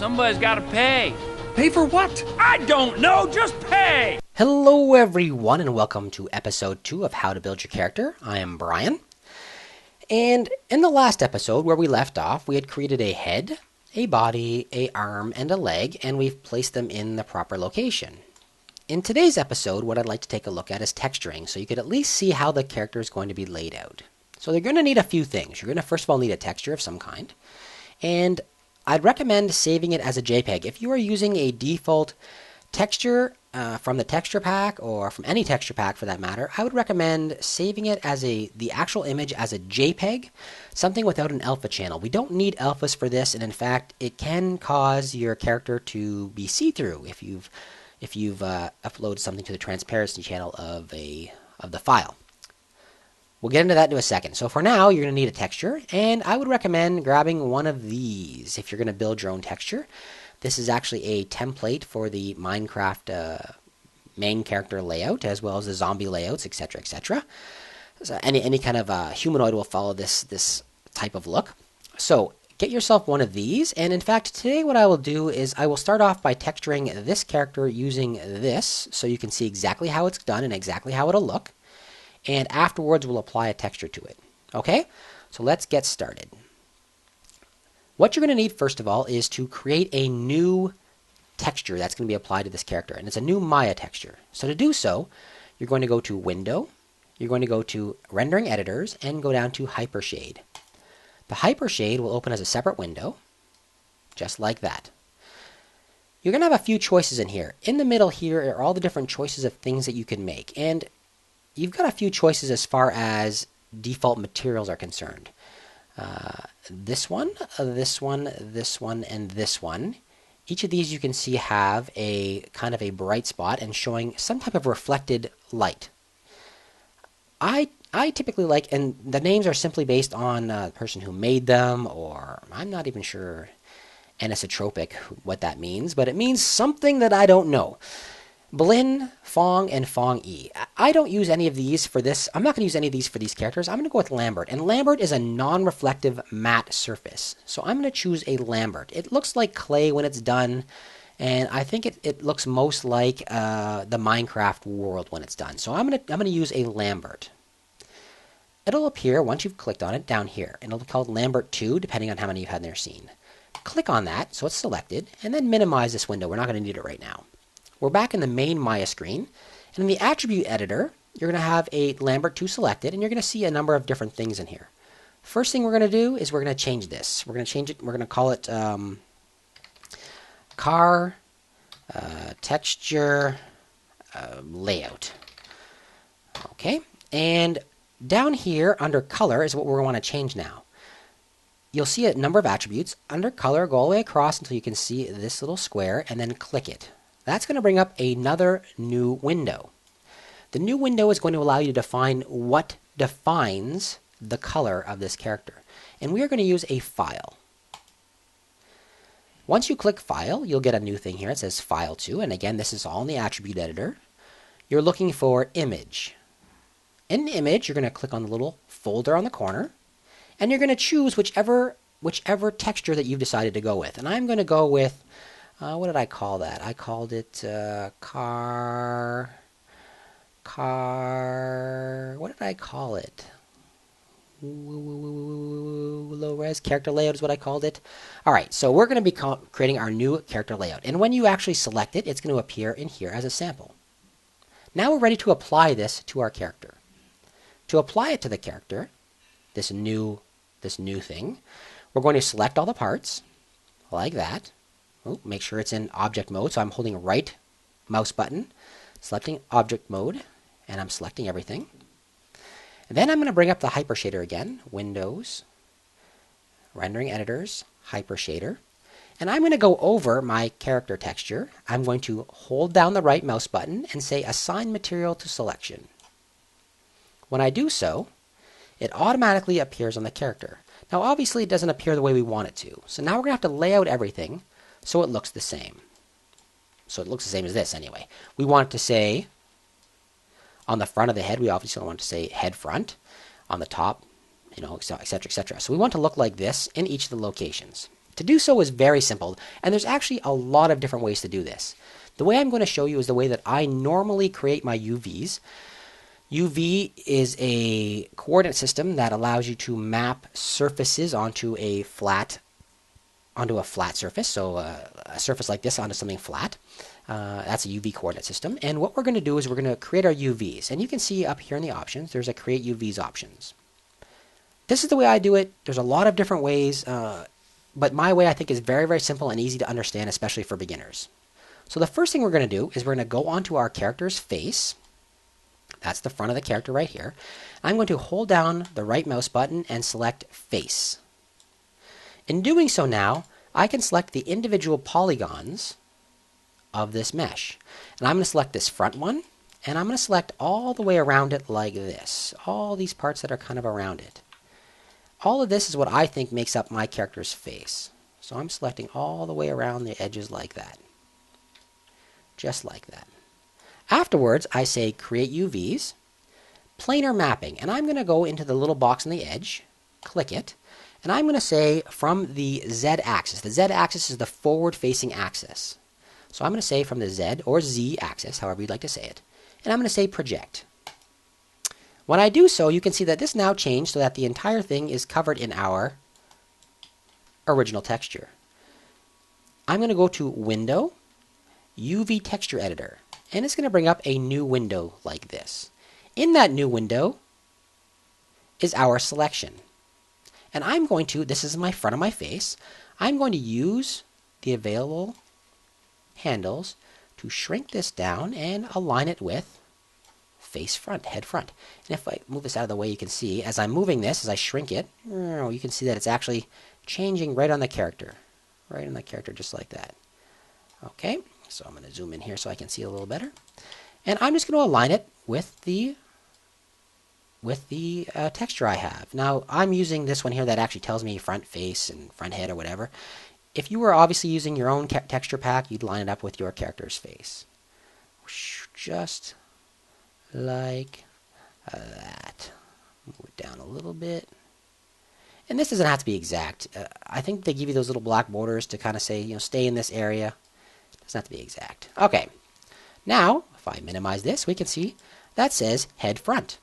Somebody's gotta pay. Pay for what? I don't know, just pay! Hello everyone and welcome to episode 2 of How to Build Your Character. I am Brian. And in the last episode where we left off, we had created a head, a body, a arm, and a leg, and we've placed them in the proper location. In today's episode, what I'd like to take a look at is texturing, so you could at least see how the character is going to be laid out. So you're going to need a few things. You're going to first of all need a texture of some kind, and I'd recommend saving it as a JPEG. If you are using a default texture from the texture pack, or from any texture pack for that matter, I would recommend saving it as the actual image as a JPEG, something without an alpha channel. We don't need alphas for this, and in fact, it can cause your character to be see-through if you've uploaded something to the transparency channel of the file. We'll get into that in a second. So for now, you're going to need a texture, and I would recommend grabbing one of these if you're going to build your own texture. This is actually a template for the Minecraft main character layout, as well as the zombie layouts, etc., etc. So any kind of humanoid will follow this type of look. So get yourself one of these, and in fact, today what I will do is I will start off by texturing this character using this, so you can see exactly how it's done and exactly how it'll look. And afterwards, we'll apply a texture to it. Okay? So let's get started. What you're going to need, first of all, is to create a new texture that's going to be applied to this character. And it's a new Maya texture. So to do so, you're going to go to Window, you're going to go to Rendering Editors, and go down to Hypershade. The Hypershade will open as a separate window, just like that. You're going to have a few choices in here. In the middle here are all the different choices of things that you can make. And you've got a few choices as far as default materials are concerned. This one, this one, this one, and this one. Each of these you can see have a kind of a bright spot and showing some type of reflected light. I typically like, and the names are simply based on the person who made them, or I'm not even sure anisotropic what that means, but it means something that I don't know. Blinn, Fong, and Fong-E. I don't use any of these for this. I'm not going to use any of these for these characters. I'm going to go with Lambert. And Lambert is a non-reflective matte surface. So I'm going to choose a Lambert. It looks like clay when it's done. And I think it looks most like the Minecraft world when it's done. So I'm going to use a Lambert. It'll appear, once you've clicked on it, down here. And it'll be called Lambert 2, depending on how many you've had in their scene. Click on that, so it's selected. And then minimize this window. We're not going to need it right now. We're back in the main Maya screen, and in the attribute editor, you're going to have a Lambert 2 selected, and you're going to see a number of different things in here. First thing we're going to do is we're going to change this. We're going to change it. We're going to call it car texture layout. Okay, and down here under color is what we're going to want to change now. You'll see a number of attributes. Under color, go all the way across until you can see this little square, and then click it. That's going to bring up another new window. The new window is going to allow you to define what defines the color of this character. And we are going to use a file. Once you click File, you'll get a new thing here. It says File To, and again, this is all in the attribute editor. You're looking for Image. In the image, you're going to click on the little folder on the corner, and you're going to choose whichever texture that you've decided to go with. And I'm going to go with what did I call that? I called it car. What did I call it? Low res character layout is what I called it. All right, so we're going to be creating our new character layout. And when you actually select it, it's going to appear in here as a sample. Now we're ready to apply this to our character. To apply it to the character, this new thing, we're going to select all the parts like that. Oh, make sure it's in object mode. So I'm holding right mouse button, selecting object mode, and I'm selecting everything. And then I'm going to bring up the Hypershader again, Windows, Rendering Editors, Hypershader. And I'm going to go over my character texture. I'm going to hold down the right mouse button and say Assign Material to Selection. When I do so, it automatically appears on the character. Now obviously it doesn't appear the way we want it to. So now we're going to have to lay out everything so it looks the same. So it looks the same as this anyway. We want it to say, on the front of the head, we obviously want to say head front. On the top, etc., etc. So we want to look like this in each of the locations. To do so is very simple, and there's actually a lot of different ways to do this. The way I'm going to show you is the way that I normally create my UVs. UV is a coordinate system that allows you to map surfaces onto a flat surface, so a surface like this onto something flat. That's a UV coordinate system. And what we're going to do is we're going to create our UVs. And you can see up here in the options, there's a Create UVs options. This is the way I do it. There's a lot of different ways, but my way I think is very, very simple and easy to understand, especially for beginners. So the first thing we're going to do is we're going to go onto our character's face. That's the front of the character right here. I'm going to hold down the right mouse button and select Face. In doing so now, I can select the individual polygons of this mesh. And I'm going to select this front one, and I'm going to select all the way around it like this. All these parts that are kind of around it. All of this is what I think makes up my character's face. So I'm selecting all the way around the edges like that. Just like that. Afterwards, I say Create UVs, Planar Mapping, and I'm going to go into the little box on the edge, click it, and I'm going to say from the Z-axis. The Z-axis is the forward-facing axis. So I'm going to say from the Z or Z axis, however you'd like to say it, and I'm going to say Project. When I do so, you can see that this now changed so that the entire thing is covered in our original texture. I'm going to go to Window, UV Texture Editor, and it's going to bring up a new window like this. In that new window is our selection. And I'm going to, this is my front of my face, I'm going to use the available handles to shrink this down and align it with face front, head front. And if I move this out of the way, you can see as I'm moving this, as I shrink it, you can see that it's actually changing right on the character. Right on the character, just like that. Okay, so I'm going to zoom in here so I can see it a little better. And I'm just going to align it with the texture I have. Now, I'm using this one here that actually tells me front face and front head or whatever. If you were obviously using your own texture pack, you'd line it up with your character's face. Just like that. Move it down a little bit. And this doesn't have to be exact. I think they give you those little black borders to kind of say, stay in this area. It doesn't have to be exact. Okay. Now, if I minimize this, we can see that says head front.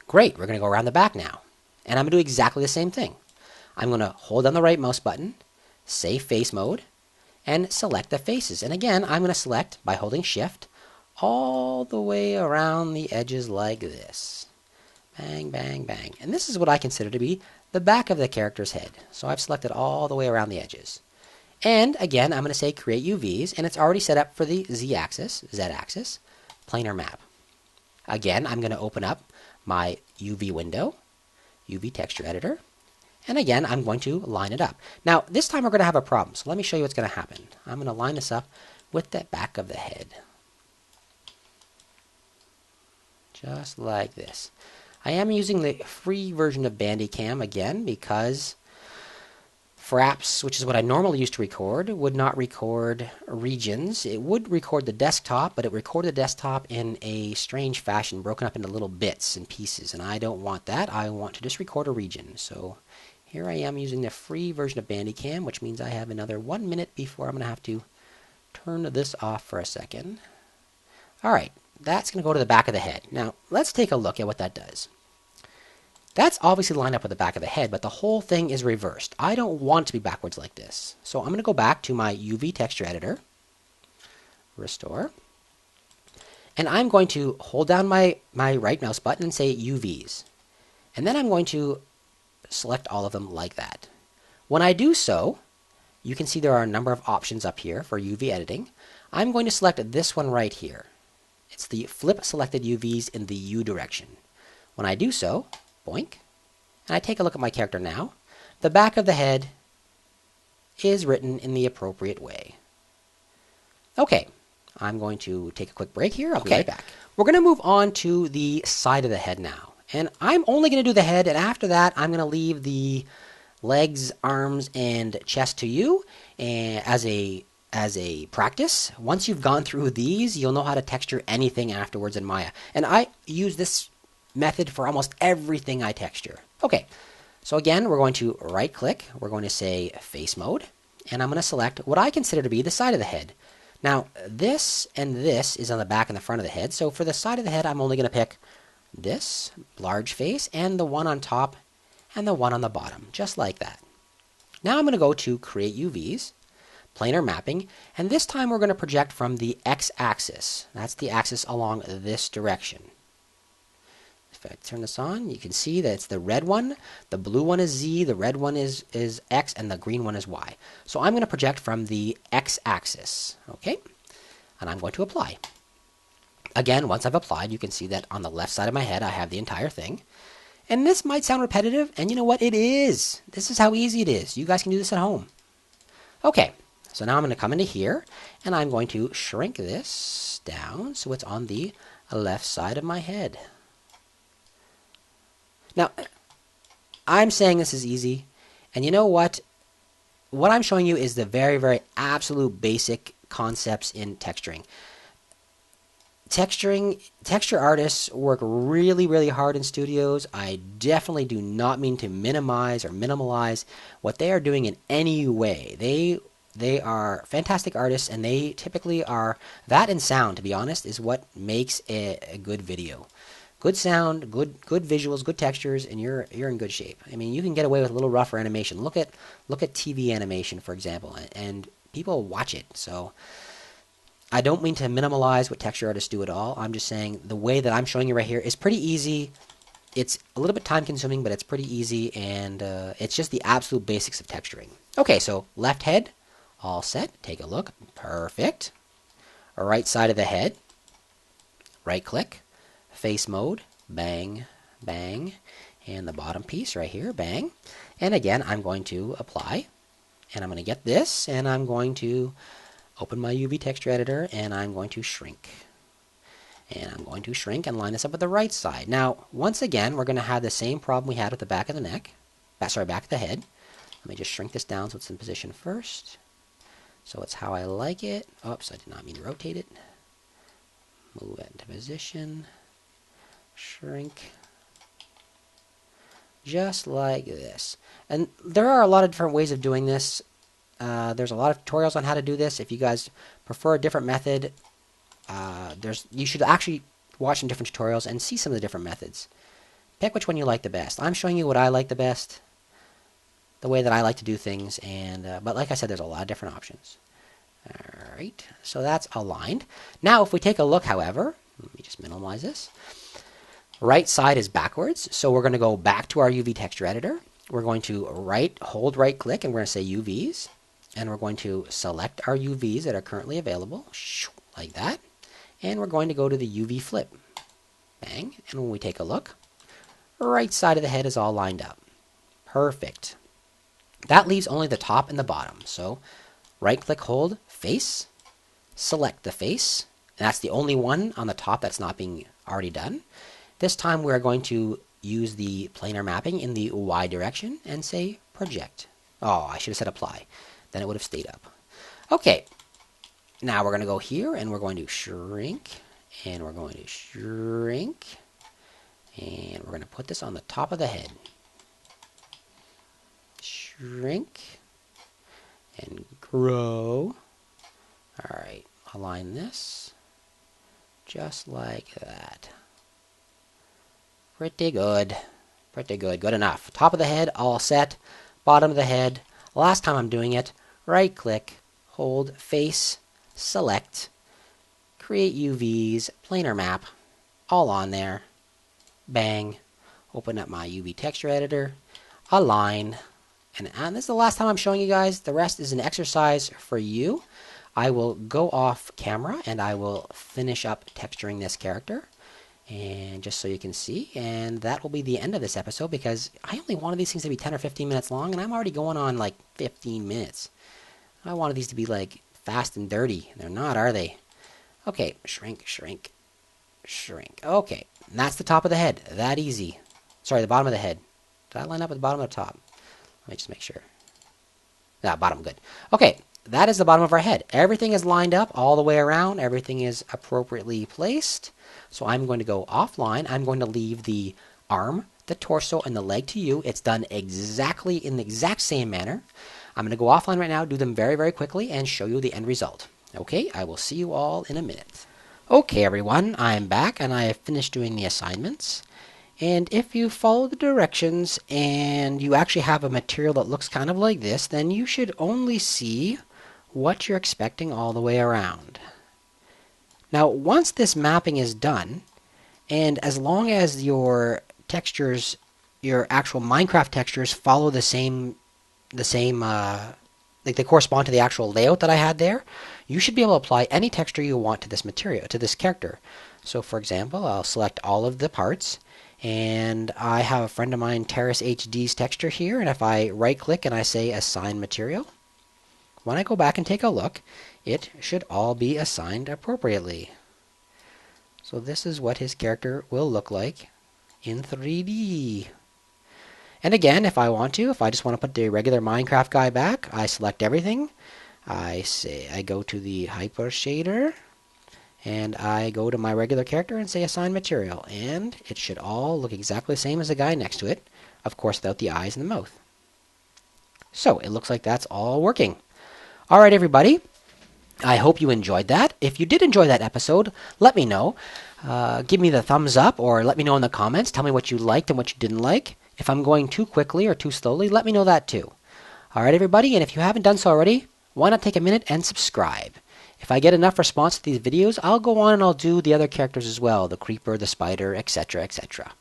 Great. We're going to go around the back now. And I'm going to do exactly the same thing. I'm going to hold down the right mouse button, say face mode, and select the faces. And again, I'm going to select, by holding shift, all the way around the edges like this. Bang, bang, bang. And this is what I consider to be the back of the character's head. So I've selected all the way around the edges. And again, I'm going to say Create UVs, and it's already set up for the Z-axis, Z-axis, planar map. Again, I'm going to open up my UV window, UV texture editor, and again, I'm going to line it up. Now, this time we're going to have a problem, so let me show you what's going to happen. I'm going to line this up with the back of the head. Just like this. I am using the free version of Bandicam again because Fraps, which is what I normally use to record, would not record regions. It would record the desktop, but it recorded the desktop in a strange fashion, broken up into little bits and pieces, and I don't want that. I want to just record a region. So here I am using the free version of Bandicam, which means I have another 1 minute before I'm going to have to turn this off for a second. All right, that's going to go to the back of the head. Now, let's take a look at what that does. That's obviously lined up with the back of the head, but the whole thing is reversed. I don't want it to be backwards like this. So I'm going to go back to my UV texture editor, restore, and I'm going to hold down my right mouse button and say UVs. And then I'm going to select all of them like that. When I do so, you can see there are a number of options up here for UV editing. I'm going to select this one right here. It's the flip selected UVs in the U direction. When I do so, boink, and I take a look at my character now, the back of the head is written in the appropriate way. Okay, I'm going to take a quick break here. I'll be right back. We're going to move on to the side of the head now. And I'm only going to do the head, and after that, I'm going to leave the legs, arms, and chest to you as a practice. Once you've gone through these, you'll know how to texture anything afterwards in Maya. And I use this method for almost everything I texture. Okay, So again, we're going to right click, we're going to say face mode, and I'm going to select what I consider to be the side of the head. Now this and this is on the back and the front of the head, so for the side of the head I'm only going to pick this large face and the one on top and the one on the bottom, just like that. Now I'm going to go to create UVs, planar mapping, and this time we're going to project from the x-axis. That's the axis along this direction. If I turn this on, you can see that it's the red one, the blue one is Z, the red one is X, and the green one is Y. So I'm going to project from the X-axis, okay? And I'm going to apply. Again, once I've applied, you can see that on the left side of my head, I have the entire thing. And this might sound repetitive, and you know what? It is. This is how easy it is. You guys can do this at home. Okay, so now I'm going to come into here, and I'm going to shrink this down so it's on the left side of my head. Now, I'm saying this is easy, and you know what? What I'm showing you is the very, very absolute basic concepts in texturing. Texture artists work really, really hard in studios. I definitely do not mean to minimize or minimalize what they are doing in any way. They are fantastic artists, and they typically are, that and sound, to be honest, is what makes a good video. Good sound, good visuals, good textures, and you're in good shape. I mean, you can get away with a little rougher animation. Look at TV animation, for example, and people watch it. So I don't mean to minimalize what texture artists do at all. I'm just saying the way that I'm showing you right here is pretty easy. It's a little bit time consuming, but it's pretty easy, and it's just the absolute basics of texturing. Okay, so left head, all set. Take a look. Perfect. Right side of the head, right click. Face mode, bang, bang, and the bottom piece right here, bang. And again, I'm going to apply, and I'm going to get this, and I'm going to open my UV texture editor, and I'm going to shrink. And I'm going to shrink and line this up with the right side. Now, once again, we're going to have the same problem we had with the back of the neck. Back of the head. Let me just shrink this down so it's in position first. So it's how I like it. Oops, I did not mean to rotate it. Move it into position. Shrink, just like this. And there are a lot of different ways of doing this. There's a lot of tutorials on how to do this. If you guys prefer a different method, you should actually watch some different tutorials and see some of the different methods. Pick which one you like the best. I'm showing you what I like the best, the way that I like to do things, and but like I said, there's a lot of different options. All right, so that's aligned. Now, if we take a look, however, let me just minimize this. Right side is backwards, so we're going to go back to our UV texture editor. We're going to hold right click, and we're going to say UVs, and we're going to select our UVs that are currently available, like that, and we're going to go to the UV flip, bang, and when we take a look, right side of the head is all lined up. Perfect. That leaves only the top and the bottom, so right click, hold, face, select the face, and that's the only one on the top that's not being already done. This time we're going to use the planar mapping in the Y direction and say project. Oh, I should have said apply. Then it would have stayed up. Okay, now we're going to go here and we're going to shrink, and we're going to shrink, and we're going to put this on the top of the head. Shrink and grow. All right, align this just like that. Pretty good. Pretty good. Good enough. Top of the head, all set. Bottom of the head. Last time I'm doing it, right click, hold, face, select, create UVs, planar map, all on there. Bang. Open up my UV texture editor, align, and this is the last time I'm showing you guys. The rest is an exercise for you. I will go off camera and I will finish up texturing this character. And just so you can see, and that will be the end of this episode, because I only wanted these things to be 10 or 15 minutes long, and I'm already going on like 15 minutes. I wanted these to be like fast and dirty. They're not, are they? Okay, shrink, shrink, shrink. Okay, and that's the top of the head. That easy. Sorry, the bottom of the head. Did I line up with the bottom or the top? Let me just make sure. Yeah, bottom, good. Okay, that is the bottom of our head. Everything is lined up all the way around. Everything is appropriately placed. So I'm going to go offline. I'm going to leave the arm the torso, and the leg to you. It's done exactly in the exact same manner. I'm going to go offline right now, do them very, very quickly, and show you the end result. Okay, I will see you all in a minute. Okay, everyone, I'm back, and I have finished doing the assignments. And if you follow the directions and you actually have a material that looks kind of like this, then you should only see what you're expecting all the way around. Now, once this mapping is done, and as long as your textures, your actual Minecraft textures follow the same like they correspond to the actual layout that I had there, you should be able to apply any texture you want to this material, to this character. So for example, I'll select all of the parts, and I have a friend of mine, Terrace HD's texture here, and if I right click and I say assign material, when I go back and take a look, it should all be assigned appropriately. So this is what his character will look like in 3D. And again, if I just want to put the regular Minecraft guy back, I select everything. I go to the hyper shader, and I go to my regular character and say assign material, and it should all look exactly the same as the guy next to it, of course without the eyes and the mouth. So it looks like that's all working. Alright everybody, I hope you enjoyed that. If you did enjoy that episode, let me know. Give me the thumbs up, or let me know in the comments. Tell me what you liked and what you didn't like. If I'm going too quickly or too slowly, let me know that too. Alright everybody, and if you haven't done so already, why not take a minute and subscribe? If I get enough response to these videos, I'll go on and I'll do the other characters as well, the creeper, the spider, etc., etc.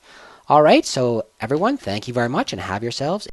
Alright, so everyone, thank you very much and have yourselves